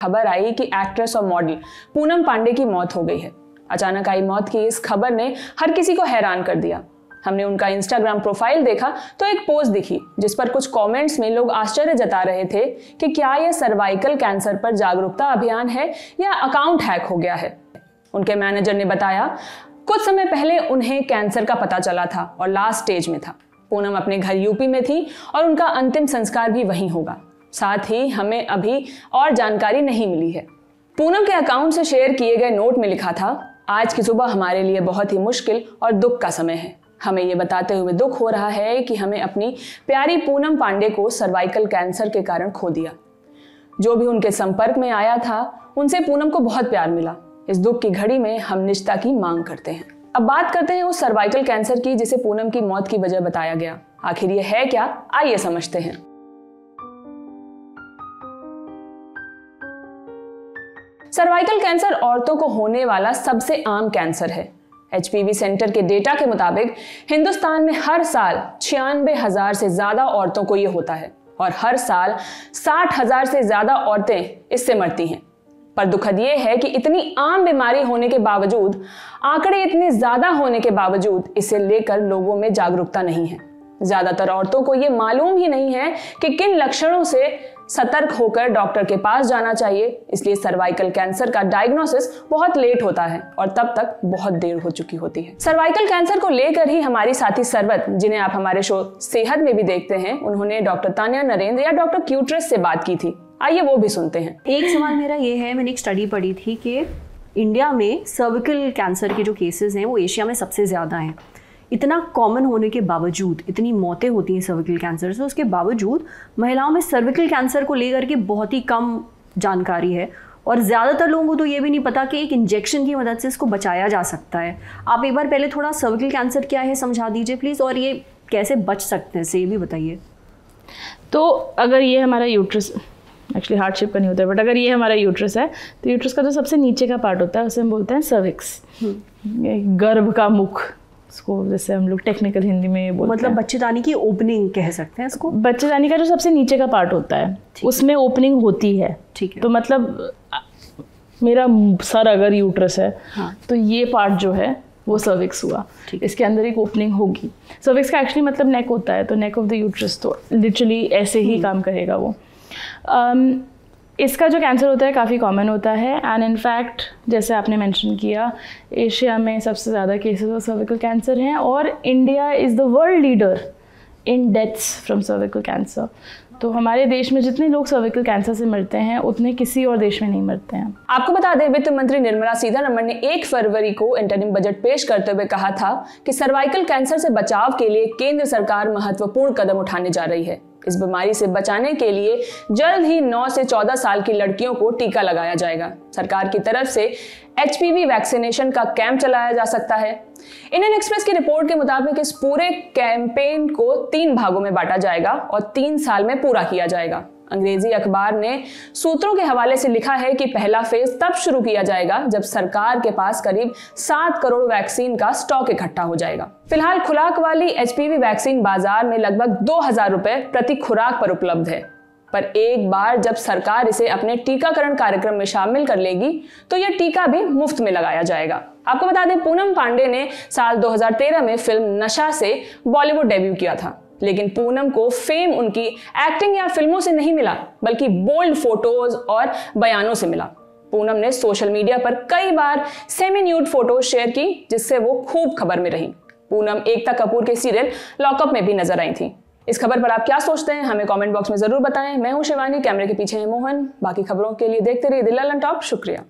खबर आई कि एक्ट्रेस और मॉडल पूनम पांडे की मौत हो गई है। अचानक आई मौत की इस खबर ने हर किसी को हैरान कर दिया। हमने उनका इंस्टाग्राम प्रोफाइल देखा तो एक पोस्ट दिखी जिस पर कुछ कमेंट्स में लोग आश्चर्य जता रहे थे कि क्या यह सर्वाइकल कैंसर पर जागरूकता अभियान है या अकाउंट हैक हो गया है। उनके मैनेजर ने बताया कुछ समय पहले उन्हें कैंसर का पता चला था और लास्ट स्टेज में था। पूनम अपने घर यूपी में थी और उनका अंतिम संस्कार भी वहीं होगा। साथ ही हमें अभी और जानकारी नहीं मिली है। पूनम के अकाउंट से शेयर किए गए नोट में लिखा था, आज की सुबह हमारे लिए बहुत ही मुश्किल और दुख का समय है। हमें ये बताते हुए दुख हो रहा है कि हमें अपनी प्यारी पूनम पांडे को सर्वाइकल कैंसर के कारण खो दिया। जो भी उनके संपर्क में आया था उनसे पूनम को बहुत प्यार मिला। इस दुख की घड़ी में हम निजता की मांग करते हैं। अब बात करते हैं उस सर्वाइकल कैंसर की जिसे पूनम की मौत की वजह बताया गया। आखिर ये है क्या, आइए समझते हैं। सर्वाइकल कैंसर औरतों को होने वाला सबसे आम कैंसर है। HPV सेंटर के डेटा के मुताबिक हिंदुस्तान में हर साल 96,000 से ज्यादा औरतों को यह होता है और हर साल 60,000 से ज्यादा औरतें इससे मरती हैं। पर दुखद यह है कि इतनी आम बीमारी होने के बावजूद, आंकड़े इतने ज्यादा होने के बावजूद इसे लेकर लोगों में जागरूकता नहीं है। ज्यादातर औरतों को यह मालूम ही नहीं है कि किन लक्षणों से सतर्क होकर डॉक्टर के पास जाना चाहिए। इसलिए सर्वाइकल कैंसर का डायग्नोसिस बहुत लेट होता है और तब तक बहुत देर हो चुकी होती है। सर्वाइकल कैंसर को लेकर ही हमारी साथी सरवत, जिन्हें आप हमारे शो सेहत में भी देखते हैं, उन्होंने डॉक्टर तान्या नरेंद्र या डॉक्टर क्यूट्रस से बात की थी। आइए वो भी सुनते हैं। एक सवाल मेरा ये है, मैंने एक स्टडी पढ़ी थी कि इंडिया में सर्विकल कैंसर के जो केसेस हैं वो एशिया में सबसे ज़्यादा हैं। इतना कॉमन होने के बावजूद, इतनी मौतें होती हैं सर्विकल कैंसर से, उसके बावजूद महिलाओं में सर्विकल कैंसर को लेकर के बहुत ही कम जानकारी है और ज़्यादातर लोगों को तो ये भी नहीं पता कि एक इंजेक्शन की मदद से इसको बचाया जा सकता है। आप एक बार पहले थोड़ा सर्विकल कैंसर क्या है समझा दीजिए प्लीज़, और ये कैसे बच सकते हैं इससे ये भी बताइए। तो अगर ये हमारा यूट्रस, एक्चुअली हार्डशिप का नहीं होता है, बट अगर ये हमारा यूट्रस है तो यूट्रस का जो सबसे नीचे का पार्ट होता है उसे हम बोलते हैं सर्विक्स, गर्भ का मुख, इसको जैसे हम लोग टेक्निकल हिंदी में बोलते मतलब बच्चेदानी की ओपनिंग कह सकते हैं इसको। बच्चेदानी का जो सबसे नीचे का पार्ट होता है उसमें ओपनिंग होती है। ठीक है। तो मतलब मेरा सर अगर यूट्रस है, हाँ, तो ये पार्ट जो है वो सर्विक्स हुआ। इसके अंदर एक ओपनिंग होगी। सर्विक्स का एक्चुअली मतलब नेक होता है, तो नेक ऑफ द यूट्रस, तो लिटरली ऐसे ही काम करेगा वो। इसका जो कैंसर होता है काफ़ी कॉमन होता है एंड इनफैक्ट जैसे आपने मेंशन किया, एशिया में सबसे ज़्यादा केसेस ऑफ सर्विकल कैंसर हैं और India is the world leader in deaths from cervical cancer. तो हमारे देश में जितने लोग सर्विकल कैंसर से मरते हैं उतने किसी और देश में नहीं मरते हैं। आपको बता दें, वित्त मंत्री निर्मला सीतारमण ने 1 फरवरी को इंटरिम बजट पेश करते हुए कहा था कि सर्वाइकल कैंसर से बचाव के लिए केंद्र सरकार महत्वपूर्ण कदम उठाने जा रही है। इस बीमारी से बचाने के लिए जल्द ही 9 से 14 साल की लड़कियों को टीका लगाया जाएगा। सरकार की तरफ से HPV वैक्सीनेशन का कैंप चलाया जा सकता है। इंडियन एक्सप्रेस की रिपोर्ट के मुताबिक इस पूरे कैंपेन को 3 भागों में बांटा जाएगा और 3 साल में पूरा किया जाएगा। अंग्रेजी अखबार ने सूत्रों के हवाले से लिखा है कि पहला फेज तब शुरू किया जाएगा जब सरकार के पास करीब 7 करोड़ वैक्सीन का स्टॉक इकट्ठा हो जाएगा। फिलहाल खुराक वाली HPV वैक्सीन बाजार में लगभग 2,000 रुपए प्रति खुराक पर उपलब्ध है, पर एक बार जब सरकार इसे अपने टीकाकरण कार्यक्रम में शामिल कर लेगी तो यह टीका भी मुफ्त में लगाया जाएगा। आपको बता दें, पूनम पांडे ने साल 2013 में फिल्म नशा से बॉलीवुड डेब्यू किया था, लेकिन पूनम को फेम उनकी एक्टिंग या फिल्मों से नहीं मिला बल्कि बोल्ड फोटोज और बयानों से मिला। पूनम ने सोशल मीडिया पर कई बार सेमी न्यूड फोटोज शेयर की जिससे वो खूब खबर में रही। पूनम एकता कपूर के सीरियल लॉकअप में भी नजर आई थी। इस खबर पर आप क्या सोचते हैं हमें कमेंट बॉक्स में जरूर बताएं। मैं हूं शिवानी, कैमरे के पीछे है मोहन। बाकी खबरों के लिए देखते रहिए दिल ऑन टॉप। शुक्रिया।